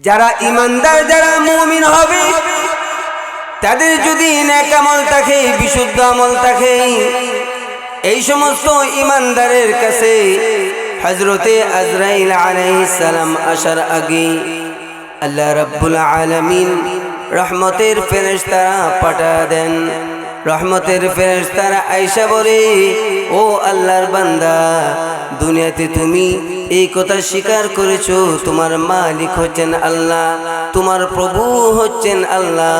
যারা ইমানদার, যারা মুমিন হবে, তাদের যদি নেক আমল থাকে, বিশুদ্ধ আমল থাকে, এই সমস্ত ইমানদারের কাছে হযরতে আজরাইল আলাইহিস সালাম আসার আগে আল্লাহ রাব্বুল আলামিন রহমতের ফেরেশতারা পাঠা দেন। রহমতের ফেরেশতারা আয়েশা বলে, ও আল্লাহর বান্দা, দুনিয়াতে তুমি এই কথা স্বীকার করেছো তোমার মালিক হচ্ছেন আল্লাহ, তোমার প্রভু হচ্ছেন আল্লাহ,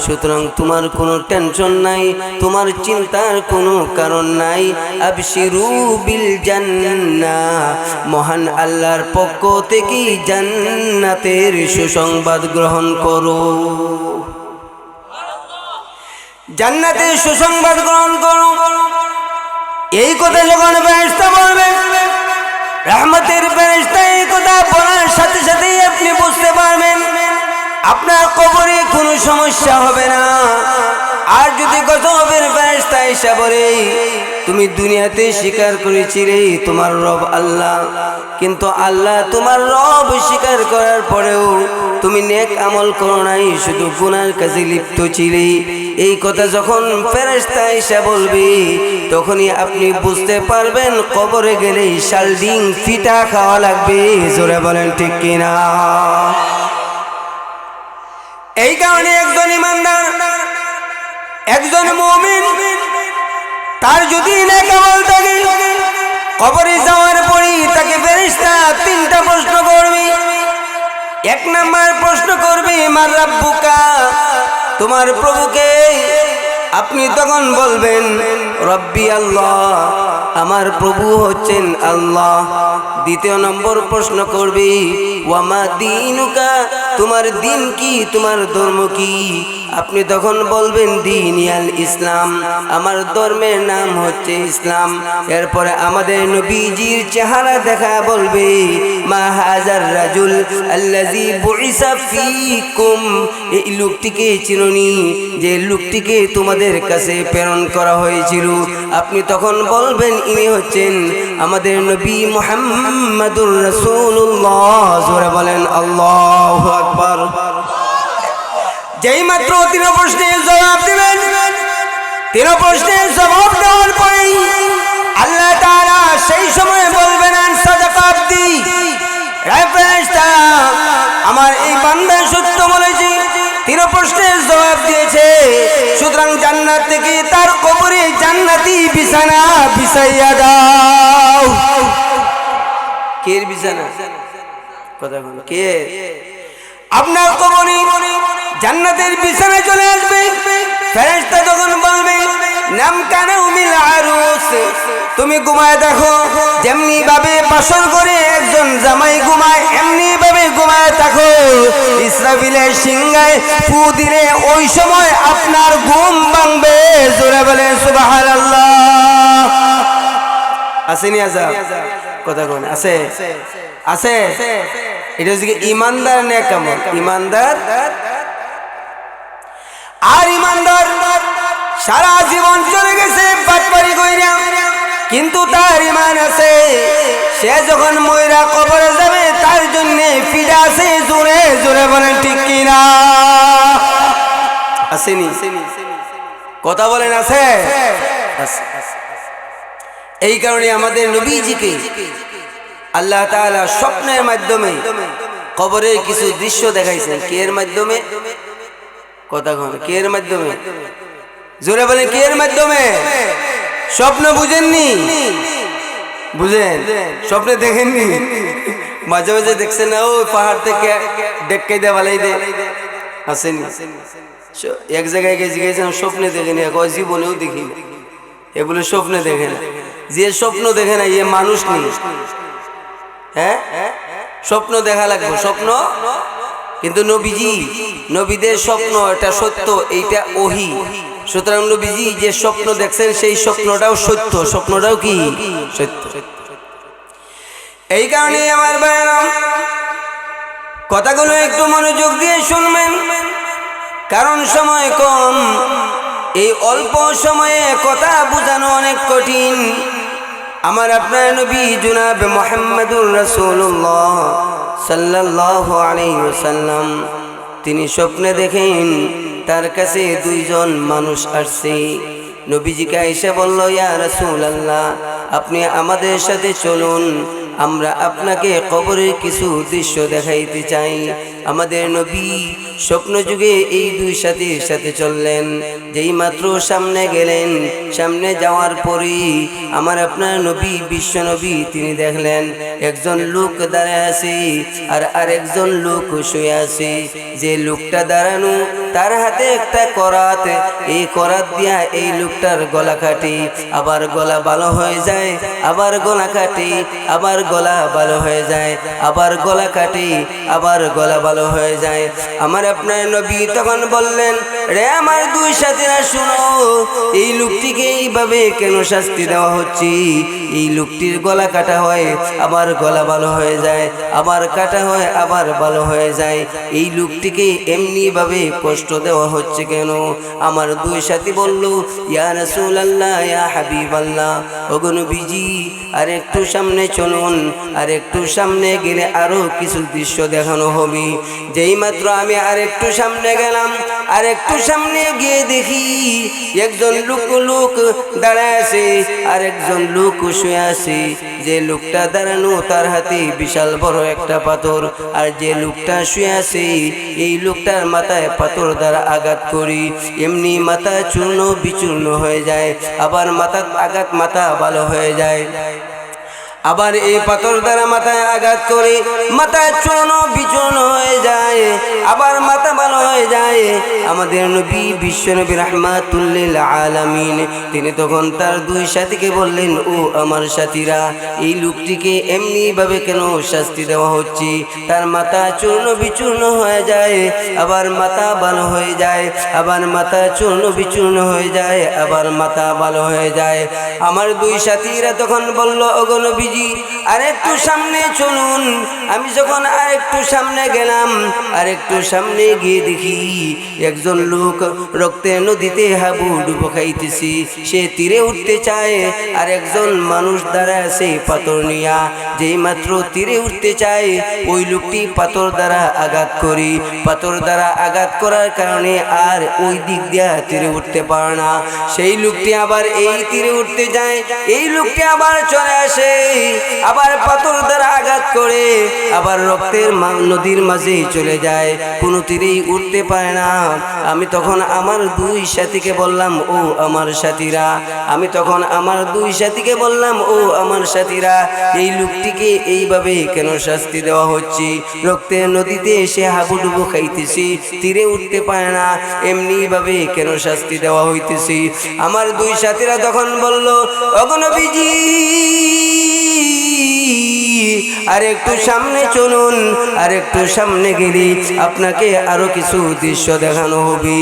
সুতরাং তোমার কোনো টেনশন নাই, তোমার চিন্তার কোনো কারণ নাই। আবশিরু বিল জান্নাহ, মহান আল্লাহর পক্ষ থেকে জান্নাতের সুসংবাদ গ্রহণ করো। জান্নাতের সুসংবাদ গ্রহণ করো, এই কথা যখন ফেরেশতা বলবে, রহমতের ফেরেশতা এই কথা বলার সাথে সাথেই আপনি বুঝতে পারবেন আপনার কবরে কোনো সমস্যা হবে না। আর যদি গজবের ফেরেশতা এসে বলে, তুমি দুনিয়াতে স্বীকার করেছিলে তোমার রব আল্লাহ, কিন্তু আল্লাহ তোমার রব স্বীকার করার পরেও তুমি নেক আমল করো নাই, শুধু গুনার কাজে লিপ্ত ছিলে, এই কথা যখন ফেরেশতা এসে বলবে, তখনই আপনি বুঝতে পারবেন কবরে গেলে শালডিং ফিটা খাওয়া লাগবে। জোরে বলেন ঠিক কিনা? এই কারণে একজন ইমানদার, একজন মুমিন, তার যদি নেক আমল থাকে, কবরে যাওয়ার পরই তাকে ফেরেশতা তিনটা প্রশ্ন করবে। এক নাম্বার প্রশ্ন করবে, মার রাব্বুকা, তোমার প্রভুকে? আপনি তখন বলবেন, রব্বি আল্লাহ, আমার প্রভু হচ্ছেন আল্লাহ। দ্বিতীয় নম্বর প্রশ্ন করবে, ওয়ামা দীনুকা, তোমার দিন কি, তোমার ধর্ম কি? আপনি তখন বলবেন, দীনিয়াল ইসলাম, আমার ধর্মের নাম হচ্ছে ইসলাম। এরপরে আমাদের নবীজির চেহারা দেখা বলবে, মা হাজার রাজুল আল্লাযী বুইসা ফীকুম, এই লোকটিকে চিনুনি, যে লোকটিকে তোমাদের কাছে প্রেরণ করা হয়েছিল। আপনি তখন বলবেন, ইনি হচ্ছেন আমাদের নবী মুহাম্মাদুর রাসূলুল্লাহ। জোরে বলেন আল্লাহু আকবার। যেই মাত্র তিন প্রশ্নের জবাব দিবেন, তিন প্রশ্নের জবাব দেওয়ার পরে আল্লাহ তাআলা সেই সময় বলবেন, সাদাকা আবদি, ফেরেশতা, আমার এই বান্দা সত্য বলেছে, তিন প্রশ্নের জবাব দিয়েছে, সুতরাং জান্নাত থেকে তার কবরে জান্নাতি বিছানা বিছাইয়া দাও। কে বিছানা? কথা বল, কে? আপনার কবরে জান্নাতের বিছানা চলে আসবে। ফেরেশতা তখন বলবে, নাম কানা উমিল আরুস, তুমি ঘুমায় দেখো, যেমনি ভাবে বাসর করে একজন জামাই ঘুমায়, এমনি ভাবে ঘুমায় থাকো। ইসরাফিলের সিংহায় ফু দিলে ওই সময় আপনার ঘুম ভাঙবে। জোরে বলে সুবহানাল্লাহ। আসেনি আজাব? কথা কোন আছে? আছে। এটা হচ্ছে ইমানদার নেক আমল। ইমানদার আর ইমানদার সারা জীবন চলে গেছে বাটপারি কইরা, কিন্তু তার ঈমান আছে। সে যখন ময়রা কবরে যাবে তার জন্য ফিদা আছে। জোরে জোরে বলেন ঠিক কিনা? আসেনি? কথা বলেন আছে? এই কারণে আমাদের নবীজিকে আল্লাহ তাআলা স্বপ্নের মাধ্যমে কবরের কিছু দৃশ্য দেখাইছেন। কে এর মাধ্যমে? কথা কন, কে এর মাধ্যমে? জোরে বলেন, কে এর মাধ্যমে? স্বপ্ন বুঝেননি? বুঝেন? স্বপ্নে দেখেননি? মাঝে মাঝে দেখছেন না, ওই পাহাড় থেকে ডেক্কাই দেয়া বালাই দে, আসেনি? এক জায়গায় গেছি, গেছেন স্বপ্নে দেখেনি, জীবনেও দেখি, এগুলো স্বপ্নে দেখে না। যে স্বপ্ন দেখে না, ইয়ে মানুষ নেই। হ্যাঁ, স্বপ্ন দেখা লাগবে, স্বপ্ন। কিন্তু নবীজি, নবীদের স্বপ্ন এটা সত্য, এইটা ওহী। সুতরাং নবীজি যে স্বপ্ন দেখছেন সেই স্বপ্নটাও সত্য, স্বপ্নটাও কি সত্য। এই কারণে আমার ভাইরা, কথাগুলো একটু মনোযোগ দিয়ে শুনবেন, কারণ সময় কম। এই অল্প সময়ে কথা বোঝানো অনেক কঠিন। আমার আপনার নবী জনাব মুহাম্মদুর রাসূলুল্লাহ সাল্লাল্লাহু আলাইহি ওয়াসাল্লাম তিনি স্বপ্নে দেখেন তার কাছে দুইজন মানুষ আসছে। নবীজিকে এসে বলল, ইয়া রাসূলুল্লাহ, আপনি আমাদের সাথে চলুন, আমরা আপনাকে কবরের কিছু দৃশ্য দেখাইতে চাই। আমাদের নবী স্বপ্ন যুগে এই দুই সাথীর সাথে চললেন। যেই মাত্র সামনে গেলেন, সামনে যাওয়ার পরই আমার আপনার নবী বিশ্ব নবী তিনি দেখলেন একজন লোক দাঁড়ায় আছে আর আরেকজন লোক শুয়ে আছে। যে লোকটা দাঁড়ানো তার হাতে একটা করাত, এই করাত দিয়া এই লোকটার গলা কাটি, আবার গলা ভালো হয়ে যায়, আবার গলা কাটি, আবার গলা ভালো হয়ে যায়, আবার গলা কাটি, আবার গলা ভালো হয়ে যায়। আমার আপনার নবী তখন বললেন, রে আমার দুই সাথীরা শুনো, এই লোকটিকে এইভাবে কেন শাস্তি দেওয়া হচ্ছে? এই লোকটির গলা কাটা হয়, আবার গলা ভালো হয়ে যায়, আবার কাটা হয়, আবার ভালো হয়ে যায়। এই লোকটিকে এমনি ভাবে কষ্ট দেওয়া হচ্ছে কেন? আমার দুই সাথী বলল, ইয়া রাসূলুল্লাহ, ইয়া হাবিবাল্লাহ, ওগো নবীজি, আর একটু সামনে চলুন, আর একটু সামনে গেলে আরো কিছু দৃশ্য দেখানো হবে। যেই মাত্র আমি আর একটু সামনে গেলাম, আর একটু সামনে গিয়ে দেখি একজন লোক দাঁড়ায় আছে, আর একজন লোক শুয়ে আছে। যে লোকটা দাঁড়ানো তার হাতে বিশাল বড় একটা পাথর, আর যে লোকটা শুয়ে আছে এই লোকটার মাথায় পাথর দ্বারা আঘাত করি এমনি মাথা চূর্ণ বিচূর্ণ হয়ে যায়, আবার মাথার আঘাত মাথা ভালো হয়ে যায়। আবার এই পাথর দ্বারা মাথায় আঘাত করে মাথা চূর্ণ বিচূর্ণ হয়ে যায়, আবার মাথা ভালো হয়ে যায়। আমাদের নবী বিশ্ব নবী রাহমাতুল লিল আলামিন তিনি তখন তার দুই সাথীকে বললেন, ও আমার সাথীরা, এই লোকটিকে এমনি ভাবে কেন শাস্তি দেওয়া হচ্ছে? তার মাথা চূর্ণ বিচূর্ণ হয়ে যায়, আবার মাথা ভালো হয়ে যায়, আবার মাথা চূর্ণ বিচূর্ণ হয়ে যায়, আবার মাথা ভালো হয়ে যায়। আমার দুই সাথীরা তখন বলল, ওগো নবী, আরেকটু সামনে চলুন। আমি যখন আরেকটু সামনে গেলাম, আরেকটু সামনে গিয়ে দেখি একজন লোক রক্তের নদীতে হাবুডুবু খাইতেছি, সে তীরে উঠতে চায়, আর একজন মানুষ দাঁড়ায় আছে পাথর নিয়া। যেই মাত্র তীরে উঠতে চায়, ওই লোকটি পাথর দ্বারা আঘাত করি, পাথর দ্বারা আঘাত করার কারণে আর ওই দিক দিয়া তীরে উঠতে পারে না। সেই লোকটি আবার এই তীরে উঠতে যায়, এই লোকটি আবার চলে আসে, আবার পাথর দ্বারা আঘাত করে আবার রক্তের নদীর মাঝে চলে যায়, কোনো তীরেই উঠতে পারে না। আমি তখন আমার দুই সাথীকে বললাম, ও আমার সাথীরা, আমি তখন আমার দুই সাথীকে বললাম, ও আমার সাথীরা, এই লোকটিকে এইভাবে কেন শাস্তি দেওয়া হচ্ছে? রক্তের নদীতে এসে হাবুডুবু খাইতেছি, তীরে উঠতে পারে না, এমনি ভাবে কেন শাস্তি দেওয়া হইতেছি? আমার দুই সাথীরা তখন বলল, ওগো নবীজি, আর একটু সামনে চলুন, আর একটু সামনে গেলে আপনাকে আরো কিছু দৃশ্য দেখানো হবে।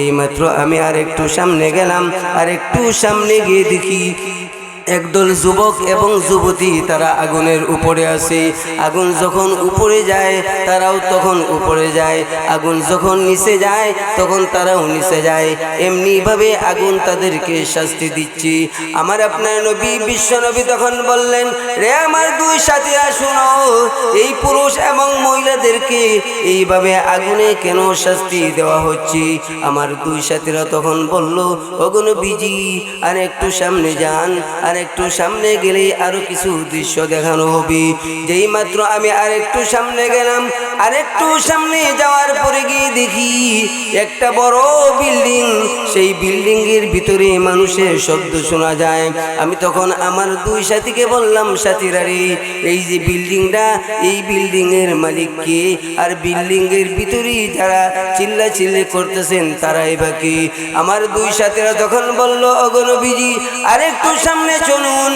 এই মাত্র আমি আর একটু সামনে গেলাম, আর একটু সামনে গিয়ে দেখি একদল যুবক এবং যুবতী তারা আগুনের উপরে আছে। আগুন যখন উপরে যায় তারাও তখন উপরে যায়, আগুন যখন নিচে যায় তখন তারাও নিচে যায়। এমনি ভাবে আগুন তাদেরকে শাস্তি দিচ্ছে। আমার আপনার নবী বিশ্ব নবী তখন বললেন, রে আমার দুই সাথীরা শুনো, এই পুরুষ এবং মহিলাদেরকে এইভাবে আগুনে কেন শাস্তি দেওয়া হচ্ছে? আমার দুই সাথীরা তখন বলল, ওগো নবীজি, আর একটু সামনে যান, আর একটু সামনে গেলে আরো কিছু দৃশ্য দেখানো হবে। যেই মাত্র আমি আর একটু সামনে গেলাম, আর একটু সামনে যাওয়ার পরে গিয়ে দেখি একটা বড় বিল্ডিং, সেই বিল্ডিং এর ভিতরে মানুষের শব্দ শোনা যায়। আমি তখন আমার দুই সাথীকে বললাম, সাথীরা রে, এই যে বিল্ডিংটা, এই বিল্ডিং এর মালিক কে? আর বিল্ডিং এর ভিতরে যারা চিল্লাচিল্লি করতেছেন তারাই বা কে? আমার দুই সাথীরা তখন বলল, ওগো নবীজি, আর একটু সামনে চলুন।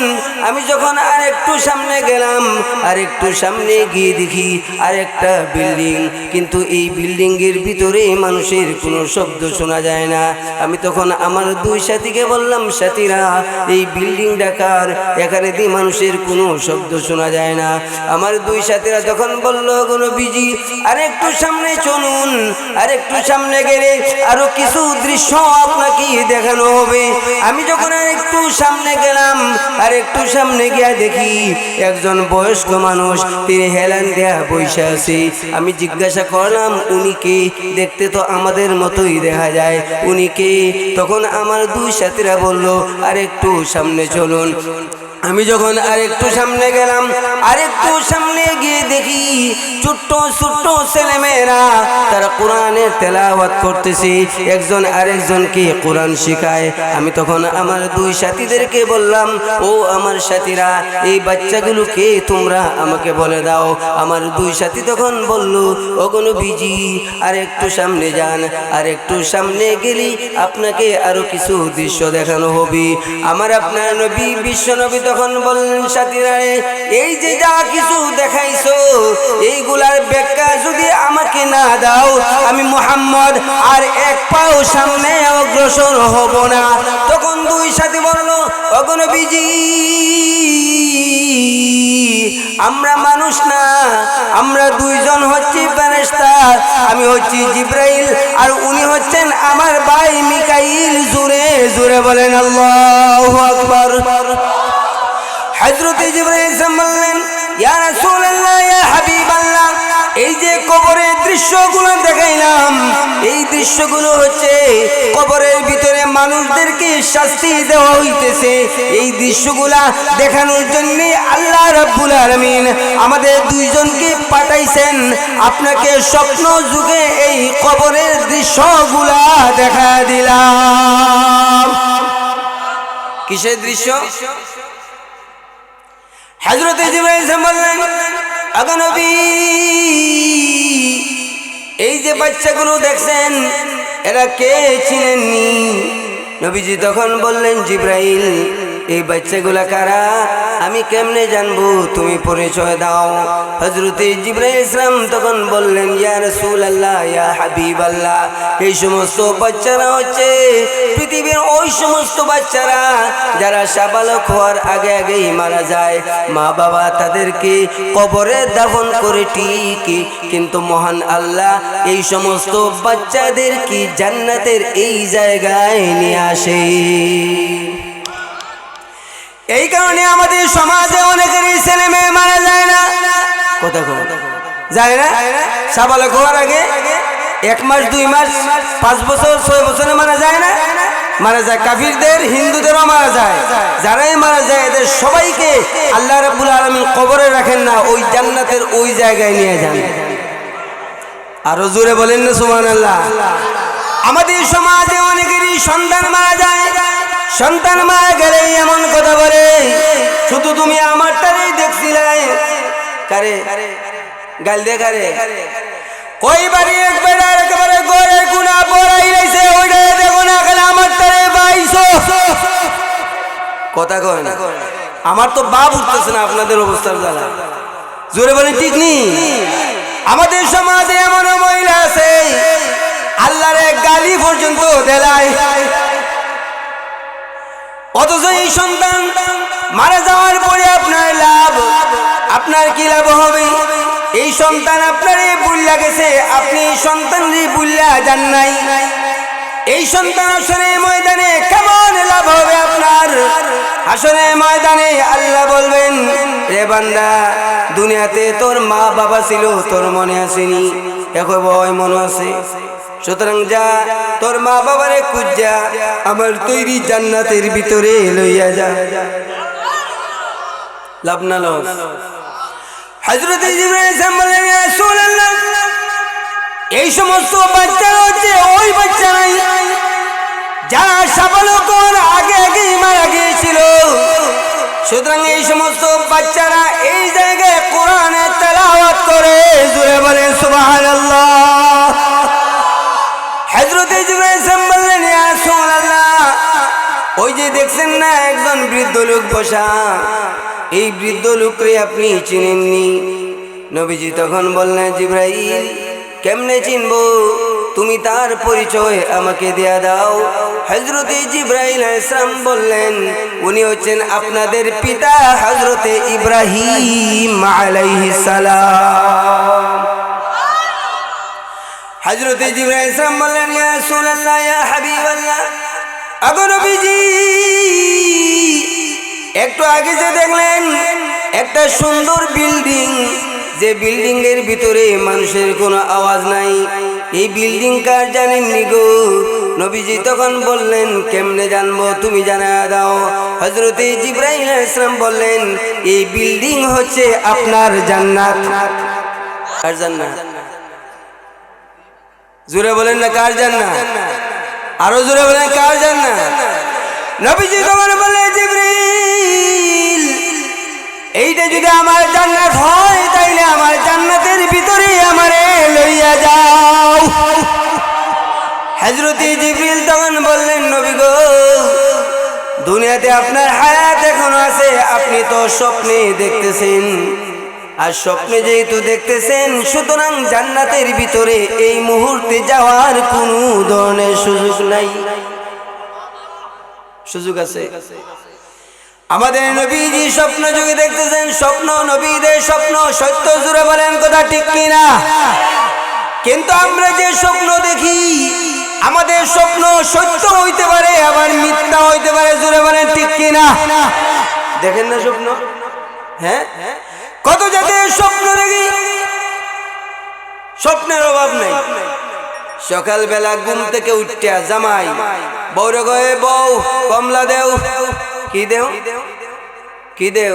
আমি যখন আর একটু সামনে গেলাম, আর একটু সামনে গিয়ে দেখি আরেকটা বিল্ডিং, কিন্তু এই বিল্ডিং এর ভিতরে মানুষের কোনো শব্দ শোনা যায় না। আমি তখন আমার দুই সাথীকে বললাম, সাথীরা, এই বিল্ডিং ডাকার, এখানে দিয়ে মানুষের কোনো শব্দ শোনা যায় না। আমার দুই সাথীরা তখন বলল, গো নবীজি, আর একটু সামনে চলুন, আর একটু সামনে গেলে আরো কিছু দৃশ্য আপনাকে দেখানো হবে। আমি যখন আর একটু সামনে গেলাম, আর একটু সামনে গিয়া দেখি একজন বয়স্ক মানুষ, তিনি হেলান দেয়া বসে আছে। আমি জিজ্ঞাসা করলাম, উনি কে? দেখতে তো আমাদের মতোই দেখা যায়, উনি কে? তখন আমার দুই সাথীরা বলল, আর একটু সামনে চলুন। আমি যখন আরেকটু সামনে গেলাম, আরেকটু সামনে গিয়ে দেখি ছোট্ট ছোট্ট ছেলেমেয়েরা তারা কোরআনের তেলাওয়াত করতেছে, একজন আরেকজনকে কোরআন শেখায়। আমি তখন আমার দুই সাথীদেরকে বললাম, ও আমার সাথীরা, এই বাচ্চাগুলোকে তোমরা আমাকে বলে দাও। আমার দুই সাথী তখন বলল, ও নবীজি আর একটু সামনে যান, আর একটু সামনে গেলি আপনাকে আরো কিছু দৃশ্য দেখানো হবে। আমার আপনার নবী বিশ্ব নবী তখন বললেন, সাথীরা, এই যে যা কিছু দেখাইছো এইগুলার ব্যাখ্যা যদি আমাকে না দাও, আমি মুহাম্মদ আর এক পাও সামনে অগ্রসর হব না। তখন দুই সাথী বলল, ওগো নবীজি, আমরা মানুষ না, আমরা দুইজন হচ্ছি ফেরেশতা। আমি হচ্ছি জিবরাইল আর উনি হচ্ছেন আমার ভাই মিকাইল। জোরে জোরে বলেন আল্লাহু আকবার। হযরত জিবরাইল বললেন, ইয়া রাসূলুল্লাহ, ইয়া হাবিবাল্লাহ, এই যে কবরের দৃশ্যগুলো দেখাইলাম, এই দৃশ্যগুলো হচ্ছে কবরের ভিতরে মানুষদেরকে শাস্তি দেওয়া হইতেছে। এই দৃশ্যগুলা দেখানোর জন্য আল্লাহ রাব্বুল আলামিন আমাদের দুইজনকে পাঠাইছেন, আপনাকে স্বপ্ন যুগে এই কবরের দৃশ্যগুলা দেখা দিলাম। কিসের দৃশ্য? হযরত জিবরাইল বললেন, ওগো নবী, এই যে বাচ্চাগুলো দেখছেন এরা কে চিনেননি? নবীজি তখন বললেন, জিবরাইল, এই বাচ্চাগুলা কারা? আমি কেমনে জানবো? তুমি পরিচয় দাও। হযরত জিবরাইল ইসলাম তখন বললেন, ইয়া রাসূলুল্লাহ, ইয়া হাবিবাল্লাহ, এই সমস্ত বাচ্চারা হচ্ছে পৃথিবীর ওই সমস্ত বাচ্চারা যারা সাবালক হওয়ার আগে আগেই মারা যায়। মা বাবা তাদেরকে কবরে দাফন করে ঠিকই, কিন্তু মহান আল্লাহ এই সমস্ত বাচ্চাদেরকে জান্নাতের এই জায়গায় নিয়ে আসে। এই কারণে আমাদের সমাজে অনেকেরই ছেলে মেয়ে মারা যায় না। কথা যায় না? সাবালক হওয়ার আগে 1 মাস 2 মাস 5 বছর 6 বছরে মারা যায় না? মারা যায়। কাফিরদের, হিন্দুদেরও মারা যায়। যারাই মারা যায় এদের সবাইকে আল্লাহ রাব্বুল আলামিন কবরে রাখেন না, ওই জান্নাতের ওই জায়গায় নিয়ে যান। আরো জোরে বলেন না সুবহানাল্লাহ। আমাদের সমাজে অনেকেরই সন্তান মারা যায়। সন্তান মারা গেলে এমন কথা বলে, শুধু তুমি আমারটারই দেখছিলে। কারে গাল দে? কারে? কই বাড়ি একবার একেবারে গড়ে গুনা পড়াই রইছে, ওইটা দেখো না, খালি আমারটারে পাইছো। কথা কয় না। আমার তো বাপ উঠতেছে না আপনাদের অবস্থার জ্বালা। জোরে বলেন ঠিক নি? আমাদের সমাজে এমন মহিলা আছে আল্লাহর গালি পর্যন্ত দেয়, অথচ এই সন্তান মারা যাওয়ার পরে আপনার লাভ, আপনার কি লাভ হবে? এই সন্তান আপনারে বুল্লা গেছে, আপনি এই সন্তানরে বুল্লা যান নাই। এই সন্তান হাসরের ময়দানে কেমন লাভ হবে আপনার? হাসরের ময়দানে আল্লাহ বলবেন, রে বান্দা, দুনিয়াতে তোর মা বাবা ছিল, তোর মনে আসেনি? এখন ভয় মনে আছে। সুতরাং যা, তোর মা বাবারে খুঁজা আমার তৈরি জান্নাতের ভিতরে লইয়া যা। লাভ না লস? হযরত জিবরাইল বললেন, ইয়া রাসূলুল্লাহ, এই সমস্ত বাচ্চারা হচ্ছে ওই বাচ্চারাই যারা সাবালক হওয়ার আগে আগেই মারা গিয়েছিল। সুতরাং এই সমস্ত বাচ্চারা এই জায়গায় কোরআনের তেলাওয়াত করে। জোরে বলেন সুবহানাল্লাহ। হযরত জিবরাইল বললেন, ইয়া রাসূলুল্লাহ, ওই যে দেখছেন না একজন বৃদ্ধ লোক বসা, এই বৃদ্ধ লোককে আপনি চিনেননি? নবীজি তখন বললেন, জিবরাইল, কেমনে চিনবো? তুমি তার পরিচয় আমাকে দেয়া দাও। হযরত জিবরাইল আলাইহিস সালাম বললেন, উনি হচ্ছেন আপনাদের পিতা হযরত ইব্রাহিম আলাইহিস সালাম। হযরত জিবরাইল আলাইহিস সালাম বললেন, ইয়া রাসূলুল্লাহ, ইয়া হাবিবাল্লাহ, আগো নবীজি, একটু আগে যে দেখলেন একটা সুন্দর বিল্ডিং, যে বিল্ডিং এর ভিতরে মানুষের কোনো আওয়াজ নাই, এই বিল্ডিং কার জানেননি গো? নবীজি তখন বললেন কেমনে জানবো, তুমি জানায়া দাও। হযরতে জিবরাইল আলাইহিস সালাম বললেন এই বিল্ডিং হচ্ছে আপনার জান্নাত। কার জান্নাত? জোরে বলেন না কার জান্নাত? আরো জোরে বলেন কার জান্নাত? নবীজি তখন বললেন জিবরিল এইটা যদি আমার জান্নাত হয় তাইলে আমার জান্নাতের ভিতরে আমারে লইয়া যাও। হযরতে জিবরিল তখন বললেন নবী গো, দুনিয়াতে আপনার হায়াত এখনো আছে, আপনি তো স্বপ্নে দেখতেছেন, আর স্বপ্নে যেহেতু দেখতেছেন সুতরাং জান্নাতের ভিতরে এই মুহূর্তে যাওয়ার কোনো ধরনের সুযোগ নাই। সুযোগ আছে? আমাদের নবীজি স্বপ্ন যুগে দেখতেছেন, স্বপ্ন নবীদের স্বপ্ন সত্য, জুড়ে বলেন কথা ঠিক কিনা? কিন্তু আমরা যে স্বপ্ন দেখি আমাদের স্বপ্ন সত্য হইতে পারে আবার মিথ্যা হইতে পারে, জুড়ে বলেন ঠিক কিনা? দেখেন না স্বপ্ন? হ্যাঁ, কত জাতের স্বপ্ন দেখি, স্বপ্নের অভাব নেই। সকালবেলা ঘুম থেকে উঠিয়া জামাই বউরে গয়ে, বউ কমলা দেও। কি দেও? কি দেও?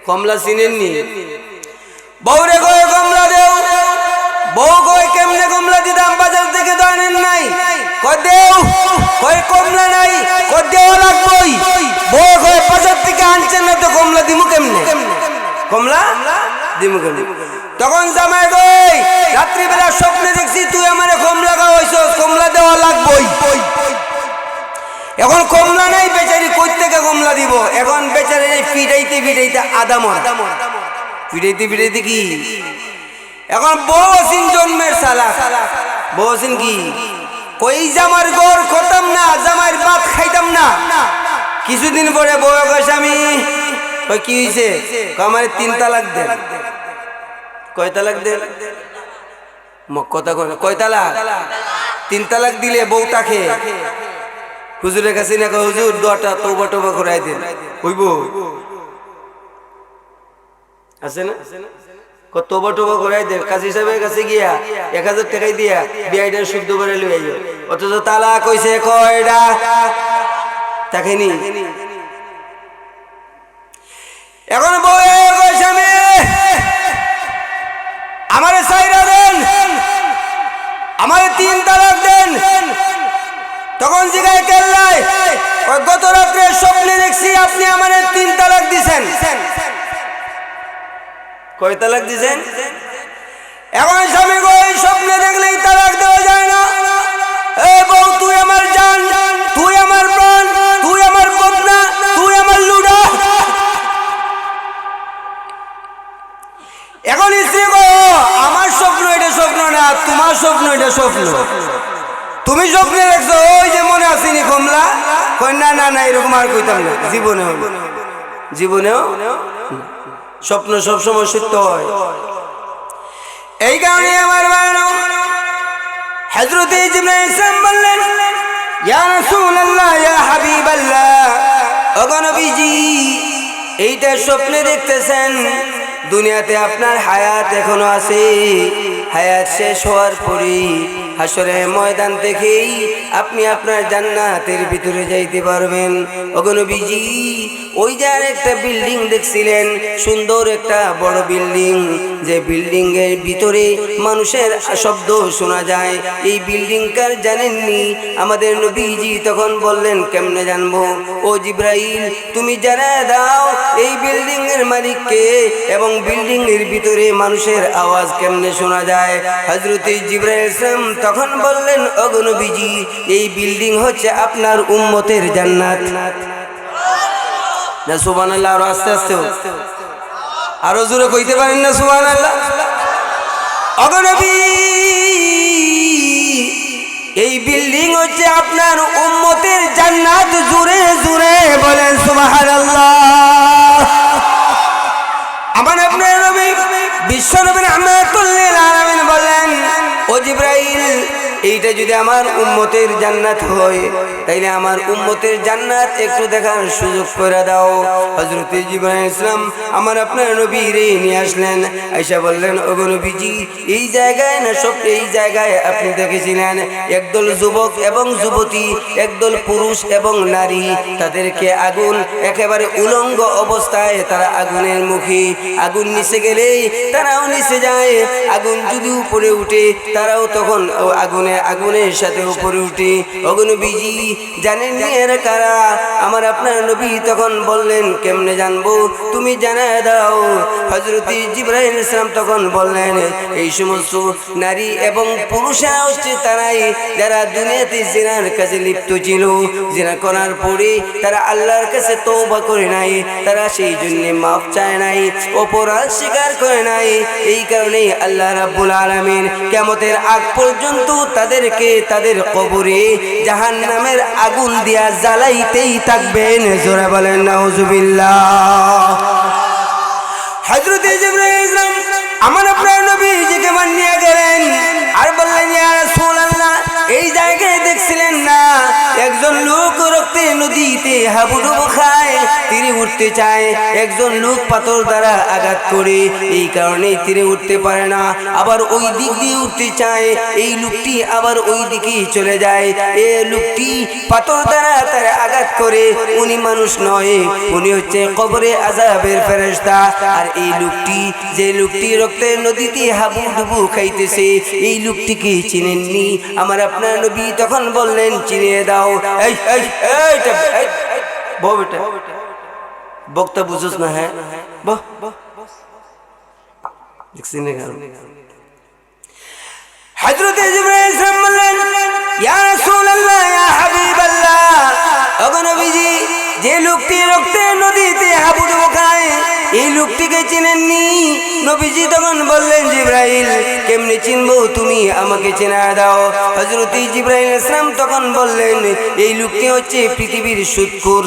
কমলা চিনেননি? বউরে গয়ে কমলা দেও। বউ কয় কেমনে কমলা দিতাম, বাজার থেকে তো আনেন নাই। কয় দেও। কয় কমলা নাই। কয় দেওয়া লাগবই। বউ কয় বাজার থেকে আনছেন না তো কমলা দিমু কেমনে? কমলা দিমু কেমনে? তখন জামাই কই রাত্রিবেলা স্বপ্নে দেখছি তুই আমারে কমলা খাওয়াইছস, কমলা দেওয়া লাগবই। এখন কমলা নাই, বেচারি কই থেকে কমলা দিব? এখন বেচারি ফিটাইতে ফিটাইতে আদামর, ফিটাইতে ফিটাইতে কি এখন বউ আসিন জন্মের সালা, বউ আসিন কি কই জামার গড় করতাম না, জামার ভাত খাইতাম না। কিছুদিন পরে বউ কয় স্বামী, কই কি হইছে? আমার 3 তালাক দে। কয় তালাক দে? কথা কয় কয় তালাক? 3 তালাক দিলে বউটাকে হুজুরের কাছে না, হুজুর দোয়াটা তওবা টওবা করাই দেন, হইব? আছে না? তওবা টওবা করাই দেন, কাজী সাহেবের কাছে গিয়া 1000 টাকা দিয়া বিয়াইটা শুদ্ধ করে লই আইও। অথচ তালাক কইছে কয়টা? তাকেনি। এখন বউ কয় স্বামী আমারে ছাইরা দেন, আমারে 3 তালাক দেন। তখন জিগায় কেল্লাই, গত রাত্রে স্বপ্নে দেখছি আপনি আমারে 3 তালাক দিছেন। কয় তালাক দিছেন? এখন স্বামী কই স্বপ্নে দেখলেই তালাক দেওয়া যায় না। এ বউ তুই আমার জান, তুই আমার প্রাণ, তুই আমার বদনা, তুই আমার লুডা। এখন স্ত্রী কয় আমার স্বপ্ন এটা স্বপ্ন না, তোমার স্বপ্ন এটা স্বপ্ন। তুমি স্বপ্নে দেখছো ওই যে মনে আসেনি কমলা? কই না না না, এরকম আর কইতাম না জীবনেও, জীবনেও। স্বপ্ন সবসময় সত্য হয়। এই কারণে আমার বানো হযরতে জিবরাইল সাল্লাল্লাহু বললেন ইয়া রাসূলুল্লাহ ইয়া হাবিবাল্লাহ, ওগো নবীজি এইটা স্বপ্নে দেখতেছেন, দুনিয়াতে আপনার হায়াত এখনো আছে, হায়াত শেষ হওয়ার পরেই হাসরের ময়দান থেকেই আপনি আপনার জান্নাতের ভিতরে যাইতে পারবেন। ওগো নবীজি ওই যে একটা বিল্ডিং দেখছিলেন, সুন্দর একটা বড় বিল্ডিং, যে বিল্ডিং এর ভিতরে মানুষের শব্দ শোনা যায়, এই বিল্ডিং কার জানেননি? আমাদের নবীজি তখন বললেন কেমনে জানবো? ও জিবরাইল তুমি জানায় দাও এই বিল্ডিং এর মালিককে এবং বিল্ডিং এর ভিতরে মানুষের আওয়াজ কেমনে শোনা যায়। হযরতে জিবরাইল তখন বললেন ওগো নবীজি এই বিল্ডিং হচ্ছে আপনার উম্মতের জান্নাত। না সুবহানাল্লাহ, আরো আস্তে আস্তে আরো জোরে কইতে পারেন না সুবহানাল্লাহ? ওগো নবী এই বিল্ডিং হচ্ছে আপনার উম্মতের জান্নাত, জোরে জোরে বলেন সুবহানাল্লাহ। আমার আপনার নবী বিশ্ব নবী রাহমাতুল লিল আলামিন বলেন ও জিবরাইল এইটা যদি আমার উম্মতের জান্নাত হয় তাইলে আমার উম্মতের জান্নাত একটু দেখার সুযোগ করে দাও। হযরত জিবরাইল আলাইহিস সালাম আমার আপনার নবী রে নিয়ে আসলেন, আয়েশা বললেন ওগো নবীজি এই জায়গায় না সব এই জায়গায় আপনি দেখেছিলেন একদল যুবক এবং যুবতী, একদল পুরুষ এবং নারী, তাদেরকে আগুন একেবারে উলঙ্গ অবস্থায় তারা আগুনের মুখে, আগুন নিচে গেলেই তারাও নিচে যায়, আগুন যদি উপরে উঠে তারাও তখন আগুনের সাথে উপরে উঠে। ওগো নবীজি জানেন নি এরা কারা? আমার আপনার নবী তখন বললেন কেমনে জানবো, তুমি জানায় দাও। হযরত জিবরাইল আলাইহিস সালাম তখন বললেন এই সমস্ত নারী এবং পুরুষেরা হচ্ছে তারাই যারা দুনিয়াতে জিনার কাজে লিপ্ত ছিল, জিনা করার পরে তারা আল্লাহর কাছে তওবা করে নাই, তারা সেই জন্য মাফ চায় নাই, অপরাধ স্বীকার করে নাই। এই কারণে আল্লাহ রাব্বুল আলামিন কিয়ামতের আগ পর্যন্ত তাদেরকে তাদের কবরে জাহান্নামের আগুন দিয়া জ্বালাইতেই থাকবেন। জোরে বলেন নাউজুবিল্লাহ। হযরত জিবরাইল আলাইহিস সালাম আমার আপনার নবীজিকে নিয়ে গেলেন আর বললেন ইয়া রাসূলুল্লাহ এই জায়গায় দেখছিলেন না একজন লোক রক্তে নদীতে হাবুডুবু খায়, তীরে উঠতে চায়, একজন লোক পাথর দ্বারা আঘাত করে এই কারণে তীরে উঠতে পারে না, আবার ওই দিক দিয়ে উঠতে চায়, এই লোকটি আবার ওই দিকে চলে যায়। এই লোকটি পাথর দ্বারা তার আঘাত করে, উনি মানুষ নয়, উনি হচ্ছে কবরে আযাবের ফেরেশতা। আর এই লোকটি যে লোকটি রক্তের নদীতে হাবুডুবু খাইতেছে এই লোকটিকে চিনেননি? আমার আপনার নবী তখন বললেন চিনিয়ে দাও। এই এই এই বউ বেটা বক্তা বুঝছ না? হ্যাঁ বহ দেখছি না। হযরত জিবরাইল আলাইহিস সালাম বললেন ইয়া রাসূলুল্লাহ ইয়া হাবিবাল্লাহ, ওগো নবীজি যে লোকটি রক্তের নদীতে হাবুডুবু খায় এই লোকটিকে চিনেননি? নবীজি তখন বললেন জিবরাইল কেমনে চিনবো, তুমি আমাকে চেনা দাও। হযরত জিবরাইল আলাইহিস সালাম তখন বললেন এই লোকটি হচ্ছে পৃথিবীর সুদখোর।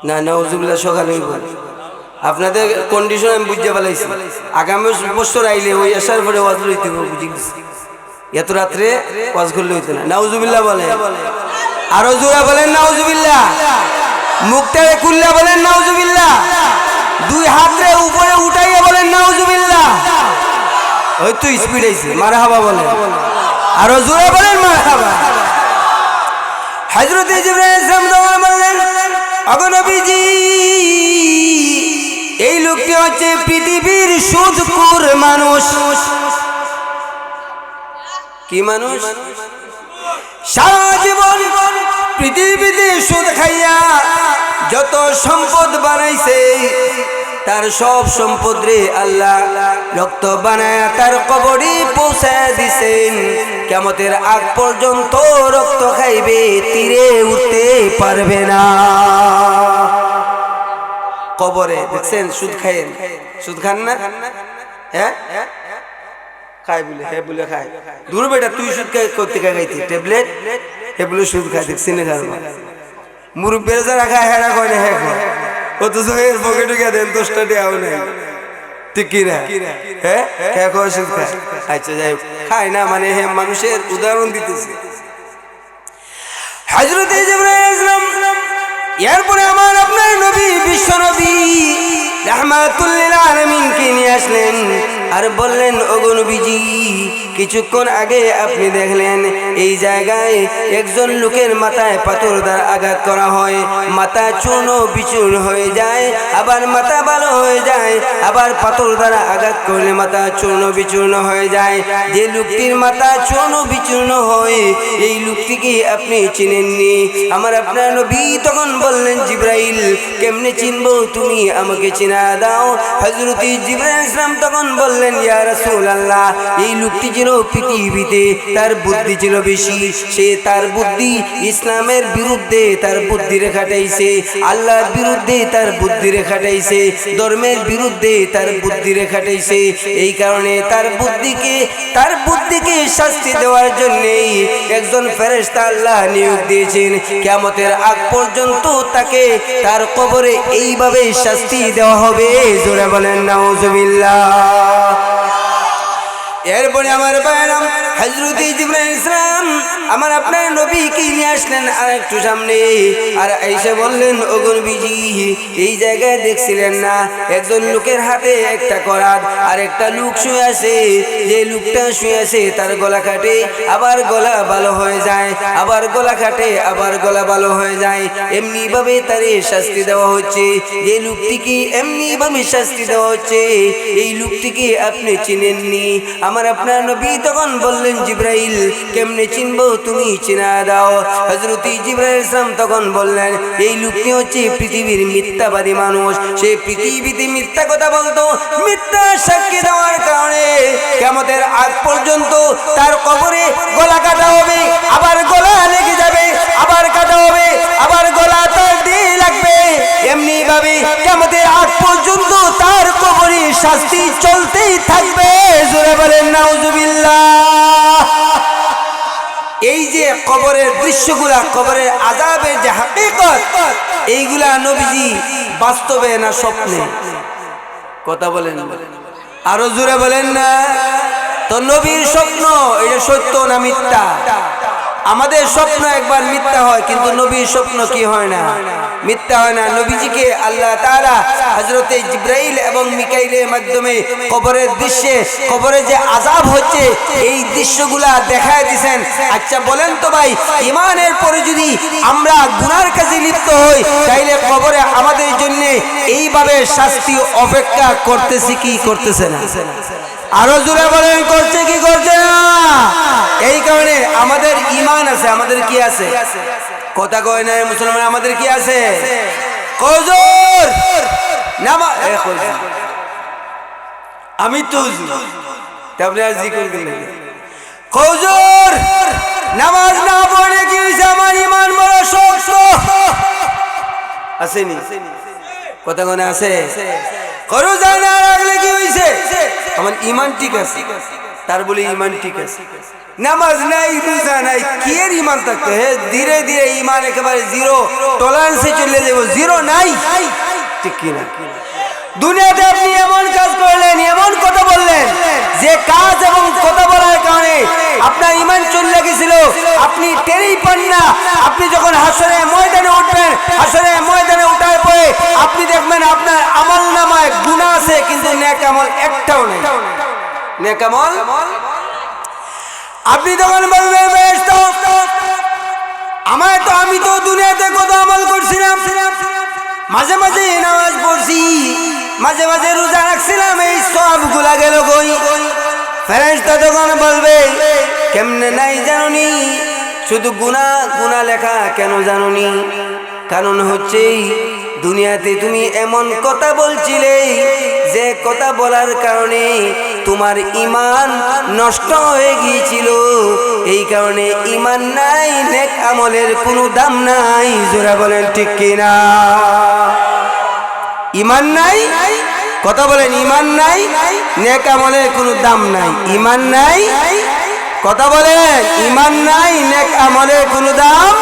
না নাউজুবিল্লাহ, সকালে আপনাদের কন্ডিশন আমি বুঝতে পারলাইছি, আগামী বছর আইলে ওই আসার পরে ওয়াজ লইতে বুঝি গেছি, এত রাত্রে ওয়াজ করলে হইতো না। নাউজুবিল্লাহ বলেন, আরো জোরে বলেন নাউজুবিল্লাহ, মুখটারে খুললে বলেন নাউজুবিল্লাহ, দুই হাতে উপরে উঠাইয়া বলেন নাউজুবিল্লাহ। ওই তো স্পিড আইছে, মারহাবা বলেন, আরো জোরে বলেন মারহাবা। হযরত জিবরাইল আলাইহিস সালাম বললেন ওগো নবীজি এই লোকটি হচ্ছে পৃথিবীর সুদখোর মানুষ। কি মানুষ? সারা জীবন পৃথিবীতে সুদ খাইয়া যত সম্পদ বানাইছে তার সব সম্পদ রে আল্লাহ রক্ত বানায়া তার কবরে পৌঁছায় দিছেন। কিয়ামতের আগ পর্যন্ত রক্ত খাইবে, তীরে উঠতে পারবে না। কবরে দেখছেন সুদ খায়েন, সুদ খান না? হ্যাঁ খায় বলে, হ্যাঁ বলে খায়। দূর বেটা তুই সুদ করতে খাইতি ট্যাবলেট, হে বলে সুদ খায় দেখছেন না? মুরব্বীরা যারা খায় হেরা কয় না, হ্যাঁ কয়, অথচ এর পকেটে গিয়ে দেন 10টা টাকাও নেই, ঠিক কি না? হ্যাঁ হ্যাঁ কয় সুদ খায়। আচ্ছা যাই হোক, খায় না মানে হ্যাঁ মানুষের উদাহরণ দিতেছে। হযরত জিবরাইল আলাইহিস সালাম এরপরে আমার আপনার নবী বিশ্ব নবী রাহমাতুল লিল আলামিন কে নিয়ে আসলেন আর বললেন ওগো নবীজি কিছুক্ষণ আগে আপনি দেখলেন এই জায়গায় একজন লোকের মাথায় পাথর দ্বারা আঘাত করা হয়, মাথা চূর্ণ বিচূর্ণ হয়ে যায়, আবার মাথা ভালো হয়ে যায়, আবার পাথর দ্বারা আঘাত করলে মাথা চূর্ণ বিচূর্ণ হয়ে যায়। যে লোকটির মাথা চূর্ণ বিচূর্ণ হয় এই লোকটিকে আপনি চিনেননি? আমার আপনার নবী তখন বললেন জিবরাইল কেমনে চিনবো, তুমি আমাকে চিনা দাও। হযরত জিবরাইল আলাইহিস সালাম তখন বললেন ইয়া রাসূলুল্লাহ এই লোকটি ছিল পৃথিবীতে তার বুদ্ধি ছিল বেশি, সে তার বুদ্ধি ইসলামের বিরুদ্ধে তার বুদ্ধি খাটাইছে, আল্লাহর বিরুদ্ধে তার বুদ্ধি খাটাইছে, ধর্মের বিরুদ্ধে তার বুদ্ধি খাটাইছে। এই কারণে তার বুদ্ধিকে শাস্তি দেওয়ার জন্যই একজন ফেরেশতা আল্লাহ নিয়োগ দিয়েছেন। কিয়ামতের আগ পর্যন্ত তাকে তার কবরে এইভাবে শাস্তি দেওয়া হবে। জোরে বলেন নাউজুবিল্লাহ। এরপরে আমার ভাইরাম হযরত জিবরাইল ইসলাম আমার আপনার নবীকে নিয়ে আসলেন আর একটু সামনে, আর এসে বললেন, ওগো নবীজি, এই জায়গায় দেখছিলেন না একজন লোকের হাতে একটা করাত, আর একটা লোক শুয়ে আছে, যে লোকটা শুয়ে আছে তার গলা কাটে আবার গলা ভালো হয়ে যায়, আবার গলা কাটে আবার গলা ভালো হয়ে যায়, এমনি ভাবে তারে শাস্তি দেওয়া হচ্ছে। যে লোকটিকে এমনি ভাবে শাস্তি দেওয়া হচ্ছে, এই লোকটিকে আপনি চিনেননি। আমার আপনার নবী তখন বললেন, জিবরাইল, কেমনে চিনবো, তুমি চিনা দাও। হযরত জিবরাইল ইসলাম তখন বললেন, এই লোকটি হচ্ছে পৃথিবীর মিথ্যাবাদী মানুষ, সে পৃথিবীতে মিথ্যা কথা বলতো, মিথ্যা সাক্ষী দেওয়ার কারণে কিয়ামতের আগ পর্যন্ত তার কবরে গলা কাটা হবে, আবার গলা লেগে যাবে, আবার কাটা হবে, আবার গলা তার দিয়ে লাগবে, এমনি ভাবে কিয়ামতের আগ পর্যন্ত তার কবরে শাস্তি চলতেই থাকবে। জোরে বলেন নাউজুবিল্লাহ। এই যে কবরের দৃশ্যগুলা, কবরের আযাবের যে হাকিকত, এইগুলা নবীজি বাস্তবে না স্বপ্নে? কথা বলেন, আরো জোরে বলেন না। তো নবীর স্বপ্ন এটা সত্য না মিথ্যা? আমাদের স্বপ্ন একবার মিথ্যা হয়, কিন্তু নবীর স্বপ্ন কি হয় না? মিথ্যা হয় না। নবীজিকে আল্লাহ তাআলা হযরতে জিবরাইল এবং মিকাইলের মাধ্যমে কবরের দৃশ্যে, কবরে যে আযাব হচ্ছে এই দৃশ্যগুলা দেখায় দিয়েছেন। আচ্ছা বলেন তো ভাই, ঈমানের পরে যদি আমরা গুনার কাজে লিপ্ত হই, তাইলে কবরে আমাদের জন্য এইভাবে শাস্তি অপেক্ষা করতেছে কি করতেছে না? আরো জোরে বলেন, করছে কি করছে না? এই কারণে আমাদের ঈমান আছে। আমাদের কি আছে? কথা কয় না মুসলমান, আমাদের কি আছে? কজর নামাজ। আমি তো তাবলিগ জিকির করি, কজর নামাজ না পড়ে কি হইছে? আমার ঈমান বড় শক্ত আসেনি? কথা কয় না আছে? রোজা না রাখলে কি হইছে? আমার ঈমান ঠিক আছে, তার বলে ঈমান ঠিক আছে। নামাজ নাই, রোজা নাই, কি এর ঈমান থাকতে? ধীরে ধীরে ঈমান একেবারে জিরো টলারেন্সে চলে যাব। জিরো নাই, ঠিক কি না? দুনিয়াতে আপনি এমন কাজ করলেন, এমন কথা বললেন, যে কাজ এবং কথা বলার কারণে আপনার ঈমান চলে গেছিল, আপনি টেরই পান না। আপনি যখন হাসরের ময়দানে উঠবেন, হাসরের ময়দানে উঠার পরে আপনি দেখবেন আপনার আমল নামায় গুনাহ আছে, কিন্তু নেক আমল একটাও নেই। নেক আমল আপনি তখন বলবেন, আমি তো দুনিয়াতে কত আমল করছিলাম, মাঝে মাঝে নামাজ পড়ছি, মাঝে মাঝে রোজা রাখছিলাম, এই সবগুলা গেল কই? ফেরেশতা তখন বলবে, কেমনে নাই জানুনি? শুধু গুনাহ গুনাহ লেখা কেন জানুনি? কারণ হচ্ছে দুনিয়াতে তুমি এমন কথা বলছিলে, যে কথা বলার কারণে তোমার ঈমান নষ্ট হয়ে গিয়েছিল। এই কারণে ঈমান নাই, নেক আমলের কোনো দাম নাই। জোরে বলেন ঠিক কিনা? ঈমান নাই, কথা বলেন, ঈমান নাই, নেক আমলের কোনো দাম নাই। ঈমান নাই, কথা বলেন, ঈমান নাই, নেক আমলের কোনো দাম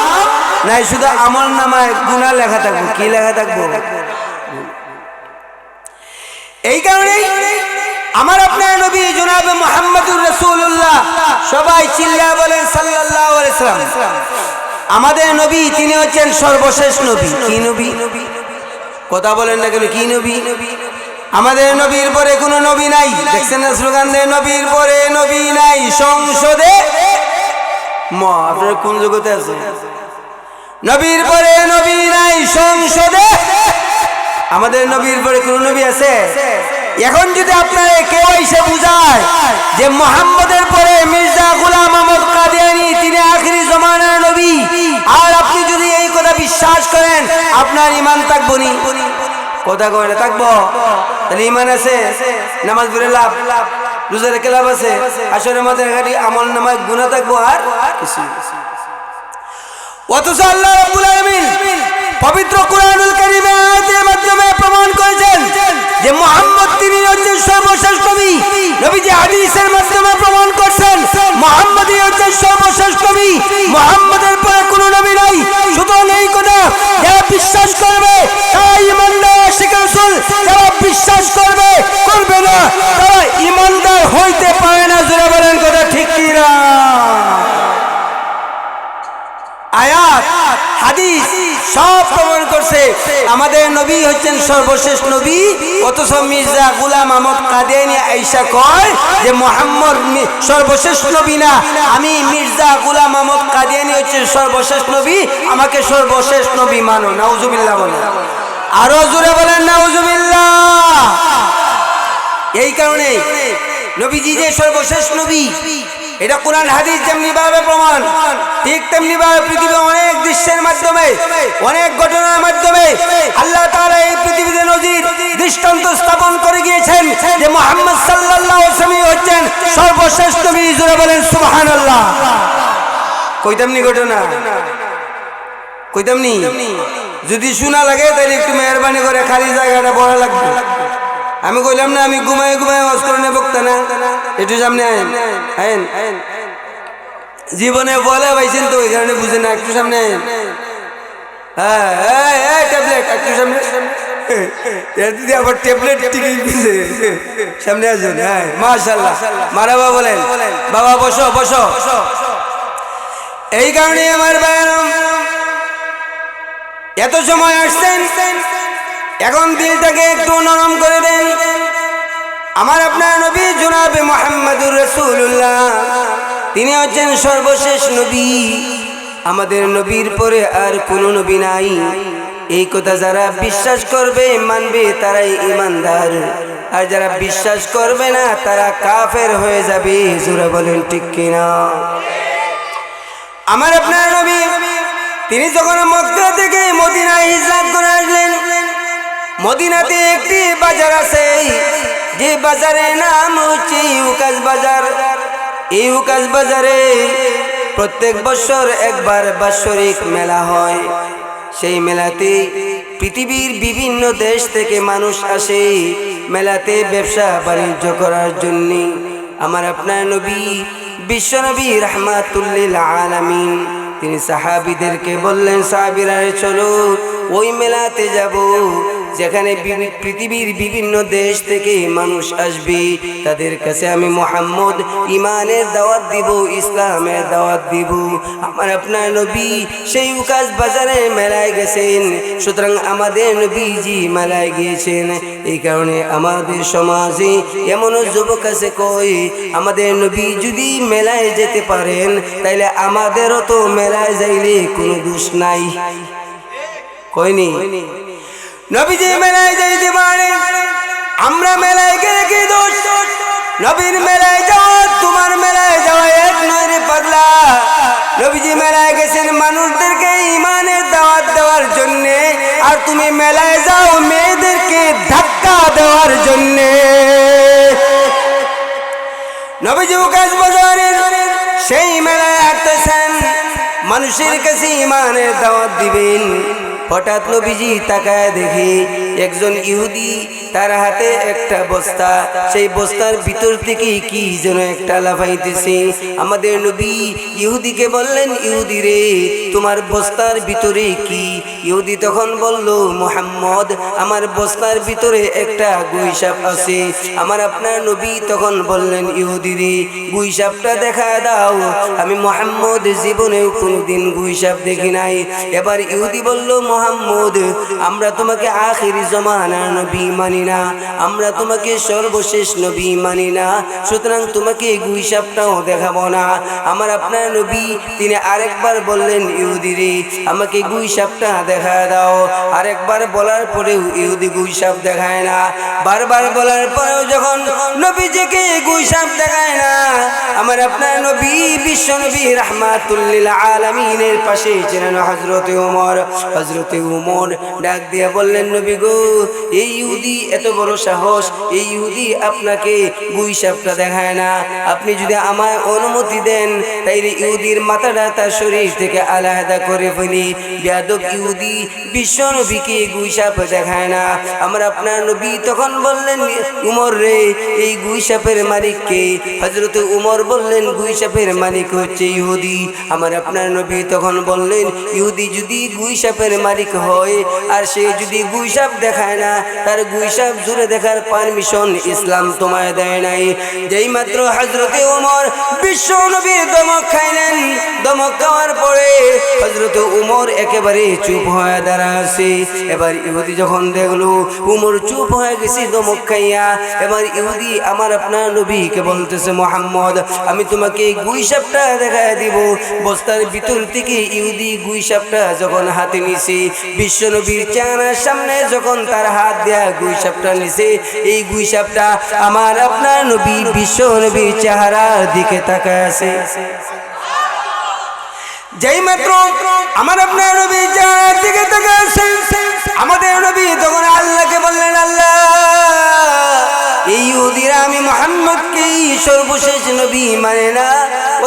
নাই। শুধু আমল নামায় গুনাহ লেখা থাকবো। কি লেখা থাকবো? এই কারণে আমার আপনার নবী জনাবে মুহাম্মদুর রাসূলুল্লাহ, সবাই চিল্লা বলেন সাল্লাল্লাহু আলাইহি সাল্লাম। আমাদের নবী, তিনি হচ্ছেন সর্বশেষ নবী। কি নবী? কথা বলেন না কেন? কি নবী? আমাদের নবীর পরে কোনো নবী নাই। দেখছেন না স্লোগান দেয়, নবীর পরে নবী নাই, সংসদে মা। আপনারা কোন জগতে আছেন? নবীর পরে নবী নাই, সংসদে। আমাদের নবীর পরে কোন নবী আছে? এখন যদি আপনারা কেউ এসে বুঝায় যে মুহাম্মদের পরে মির্জা গোলাম আহমদ কাদিয়ানী তিনি আখিরি জমানার নবী, আর আপনি যদি এই কথা বিশ্বাস করেন, আপনার ঈমান থাকবো নি? কথা কয় না, থাকবো? তাহলে ঈমান আছে, নামাজ পড়ে লাভ, রোজা রেখে লাভ আছে, আসরের মধ্যে খালি আমল নামায় গুনাহ থাকবো আর কিছু। অথচ আল্লাহ রাব্বুল আলামিন পবিত্র কুরআনুল কারীমের আয়াতের মাধ্যমে প্রমাণ করেছেন যে মুহাম্মদ তিনি হচ্ছেন সর্বশেষ নবী। নবীজি হাদিসের মাধ্যমে প্রমাণ করছেন মুহাম্মদই হচ্ছেন সর্বশেষ নবী, মুহাম্মদের পরে কোনো নবী নাই। সুতরাং এই কথা যারা বিশ্বাস করবে তারা ঈমানদার আশিক রাসূল, যারা বিশ্বাস করবে না তারা ঈমানদার হইতে পারে না। সব প্রমাণ করছে আমাদের নবী হচ্ছেন সর্বশেষ নবী। অথচ মির্জা গোলাম আহমদ কাদিয়ানী আয়েশা কয় যে মুহাম্মদ সর্বশেষ নবী না, আমি মির্জা গোলাম আহমদ কাদিয়ানী হচ্ছে সর্বশেষ নবী, আমাকে সর্বশেষ নবী মানো। নাউজুবিল্লাহ বলে, আরো জোরে বলেন নাউজুবিল্লাহ। এই কারণে নবীজি যে সর্বশেষ নবী, এটা কোরআন হাদিস যেমনি ভাবে প্রমাণ, ঠিক তেমনি ভাবে পৃথিবীর অনেক দৃশ্যের মাধ্যমে, অনেক ঘটনার মাধ্যমে আল্লাহ তাআলা এই পৃথিবীতে নজির দৃষ্টান্ত স্থাপন করে গিয়েছেন যে মুহাম্মদ সাল্লাল্লাহু আলাইহি ওয়াসাল্লাম হচ্ছেন সর্বশেষ নবী। জোরে বলেন সুবহানাল্লাহ। কইতামনি ঘটনা, কইতামনি। যদি শোনা লাগে তাহলে একটু মেহরবানি করে খালি জায়গাটা বড় লাগবে। আমি কইলাম না আমি ঘুমাই ঘুমাই ওয়াজ করে নেব না, একটু সামনে আইন আইন আইন। জীবনে বলে পাইছেন তো ওই কারণে বুঝে না, একটু সামনে আইন। হ্যাঁ ট্যাবলেট একটু সামনে, দিদি আবার ট্যাবলেট টিকে সামনে আসুন। হ্যাঁ মাশাআল্লাহ, মারহাবা বলেন। বাবা বসো বসো। এই কারণে আমার ভাইরা এত সময় আসছেন, এখন দিলটাকে একটু নরম করে দেন। আমার আপনার নবী জনাবে মুহাম্মদুর রাসূলুল্লাহ, তিনি হচ্ছেন সর্বশেষ নবী। আমাদের নবীর পরে আর কোনো নবী নাই। এই কথা যারা বিশ্বাস করবে মানবে তারাই ঈমানদার, আর যারা বিশ্বাস করবে না তারা কাফের হয়ে যাবে। জোরে বলেন ঠিক কিনা? আমার আপনার নবী তিনি যখন মক্কা থেকে মদিনায় হিজরত করে আসলেন, মদিনাতে একটি বাজার আছে, যে বাজারের নাম হচ্ছে ইউকাস বাজার। এই ইউকাস বাজারে প্রত্যেক বছর একবার বাৎসরিক মেলা হয়। সেই মেলাতে পৃথিবীর বিভিন্ন দেশ থেকে মানুষ আসে মেলাতে ব্যবসা বাণিজ্য করার জন্য। আমার আপনার নবী বিশ্বনবী রাহমাতুল লিল আলামিন তিনি সাহাবীদেরকে বললেন, সাহাবীরা চলো ওই মেলাতে যাব যেখানে পৃথিবীর বিভিন্ন দেশ থেকে মানুষ আসবে, তাদের কাছে আমি মুহাম্মদ ঈমানের দাওয়াত দিব, ইসলামের দাওয়াত দিব। আমার আপনার নবী সেই ইউকাস বাজারে মেলায় গেছেন, সুতরাং আমাদের নবীজি মেলায় গিয়েছেন। এই কারণে আমাদের সমাজে এমনও যুবক আছে কই আমাদের নবী যদি মেলায় যেতে পারেন তাইলে আমাদেরও তো মেলায় যাইলে কোনো দোষ নাই। কইনি নবীজি মেলায় যাইতে পারে, আমরা মেলায় গেলে কি দোষ? নবীর মেলায় যাওয়া তোমার মেলায় যাওয়া এক নয় রে পাগলা। নবীজি মেলায় গেছেন মানুষদেরকে ঈমানের দাওয়াত দেওয়ার জন্য, আর তুমি মেলায় যাও মেয়েদেরকে ধাক্কা দেওয়ার জন্য। নবীজি ইউকাস বাজারের সেই মেলায় আসতেছেন, মানুষের কাছে ঈমানের দাওয়াত দিবেন। হঠাৎ নবীজি তাকায় দেখে একজন ইহুদি, তার হাতে একটা বস্তা, সেই বস্তার ভিতর থেকে কি যেন একটা লাফাইতেছে। আমাদের নবী ইহুদিকে বললেন, ইহুদি রে তোমার বস্তার ভিতরে কি? ইহুদি তখন বলল, মুহাম্মদ আমার বস্তার ভিতরে একটা গুইসাপ আছে। আমার আপনার নবী তখন বললেন, ইহুদি রে গুইসাপটা দেখা দাও। আমি মুহাম্মদ জীবনেও কোনোদিন গুইসাপ দেখি নাই। এবার ইহুদি বলল, মুহাম্মদ আমরা তোমাকে আখিরি জমানার নবী মানি না, আমরা তোমাকে সর্বশেষ নবী মানি না, সুতরাং তোমাকে গুইসাপটাও দেখাবো না। আমার আপনার নবী তিনি আরেকবার বললেন, ইহুদি রে আমাকে গুইসাপটা দেখা দাও। আরেকবার বলার পরেও ইহুদি গুইসাপ দেখায় না। বারবার বলার পরেও যখন নবীজিকে গুইসাপ দেখায় না, আমার আপনার নবী বিশ্ব নবী রাহমাতুল লিল আলামিনের পাশে ছিলেন হযরতে ওমর। হযরতে ওমর ডাক দিয়ে বললেন, নবী গো এই ইহুদি এত বড় সাহস, এই ইহুদি আপনাকে গুইসাপটা দেখায় না। আপনি যদি আমায় অনুমতি দেন তাইলে ইহুদির মাথাটা তার শরীর থেকে আলাদা করে ফেলি। বেয়াদব ইহুদি বিশ্ব নবীকে গুইসাপ দেখায় না। আমার আপনার নবী তখন বললেন, উমর রে এই গুইসাপের মালিক কে? হযরত উমর বললেন, গুইসাপের মালিক হচ্ছে ইহুদি। আমার আপনার নবী তখন বললেন, ইহুদি যদি গুইসাপের মালিক হয় আর সে যদি গুইসাপ দেখায় না, তার গুইসাপ জুড়ে দেখার পারমিশন ইসলাম তোমায় দেয় নাই। যেই মাত্র হযরতে ওমর বিশ্ব নবীর দমক খাইলেন, দমক খাওয়ার পরে হযরতে ওমর একেবারে চুপ হয়ে দাঁড়াছে। এবার ইহুদি যখন দেখলো ওমর চুপ হয়ে গেছে দমক খাইয়া, এবার ইহুদি আমার আপনার নবীকে বলতেছে, মুহাম্মদ আমি তোমাকে গুইসাপটা দেখায় দিব। বস্তার ভিতর থেকে ইহুদি গুইসাপটা যখন হাতে নিছে, বিশ্ব নবীর চেহারার সামনে যখন তার হাত দেয়া গুইসাপটা নিছে, এই গুইসাপটা আমার আপনার নবী বিশ্ব নবীর চেহারার দিকে তাকায় আছে। যেই মাত্র আমার আপনার নবী চেহারার দিকে তাকায় আছে, আমাদের নবী তখন আল্লাহকে বললেন, আল্লাহ এই ইহুদিরা আমি মুহাম্মদকে সর্বশেষ নবী মানে না,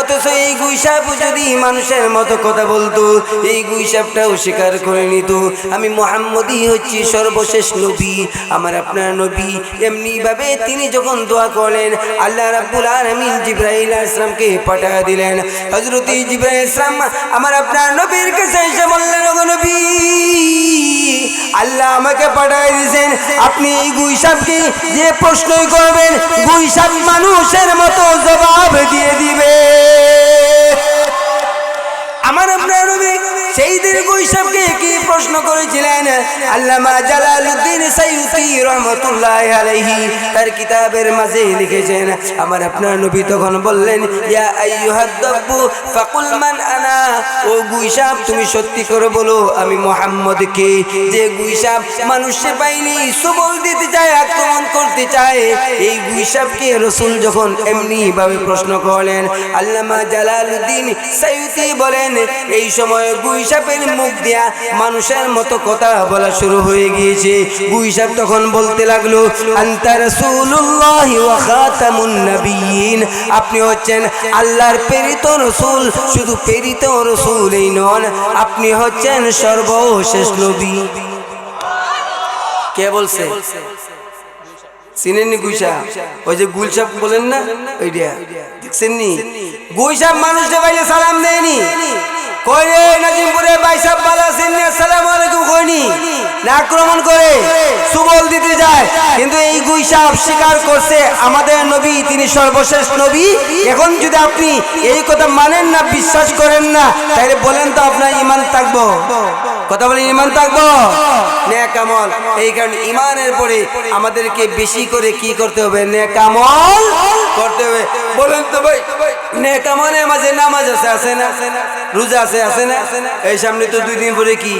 অথচ এই গুইসাপ যদি মানুষের মতো কথা বলতো, এই গুইসাপটাও স্বীকার করে নিত আমি মুহাম্মদই হচ্ছি সর্বশেষ নবী। আমার আপনার নবী এমনি ভাবে তিনি যখন দোয়া করলেন, আল্লাহ রাব্বুল আলামিন জিবরাইল আলাইহিস সালামকে পাঠিয়ে দিলেন। হযরত জিবরাইল আলাইহিস সালাম আমার আপনার নবীর কাছে এসে বললেন, ওগো নবী আল্লাহ আমাকে পাঠিয়ে দিয়েছেন, আপনি এই গুইসাপকে যে প্রশ্নই করবেন গুইসাপ মানুষের মতো জবাব দিয়ে দিবে। আমার আপনার নবী সেই দিন গুইসাপকে কি প্রশ্ন করেছিলেন, আল্লামা জালালউদ্দিন সাইয়ুতি রাহমাতুল্লাহি আলাইহি তার কিতাবের মাঝে লিখেছেন। আমার আপনার নবী তখন বললেন, ইয়া আইয়ুহাদ দাব্বু ফাকুল মান আনা, ও গুইসাপ তুমি সত্যি করে বলো আমি মুহাম্মদকে। যে গুইসাপ মানুষের বাইনি সবল দিতে চায়, আক্রমণ করতে চায়, এই গুইসাপকে রাসূল যখন এমনি ভাবে প্রশ্ন করলেন, আল্লামা জালালউদ্দিন সাইয়ুতি বলেন এই সময় গুইসাপের মুখ দিয়া মানুষের মতো কথা বলা শুরু হয়ে গিয়েছে। গুইসাপ তখন বলতে লাগলো, আনতা রাসূলুল্লাহি ওয়া খাতামুন নবিয়্যিন, আপনি হচ্ছেন আল্লাহর প্রেরিত রাসূল, শুধু প্রেরিত রাসূলই নন, আপনি হচ্ছেন সর্বশেষ নবী। কে বলছে? চিনেননি গুইসাপ? ওই যে গুইসাপ বলেন না, ওইটা দেখছেননি? গুইসাপ মানুষের বাইরে সালাম দেয়নি, কই রে নাজিমপুরে বাইসাব বালা সিন্নি আসসালামু আলাইকুম কইনি, না আক্রমণ করে সুবল দিতে যায়। কিন্তু এই গুইসাপ স্বীকার করছে আমাদের নবী তিনি সর্বশেষ নবী। এখন যদি আপনি এই কথা মানেন না, বিশ্বাস করেন না, তাহলে বলেন তো আপনার ঈমান থাকবো? কথা বলেন, ঈমান থাকবো? নেক আমল। এই কারণে ঈমানের পরে আমাদেরকে বেশি করে কি করতে হবে? নেক আমল করতে হবে। বলেন তো ভাই, নেক আমলের মাঝে নামাজ আছে না? রোজা আছে না? এই সামনে তো 2 দিন পরে কি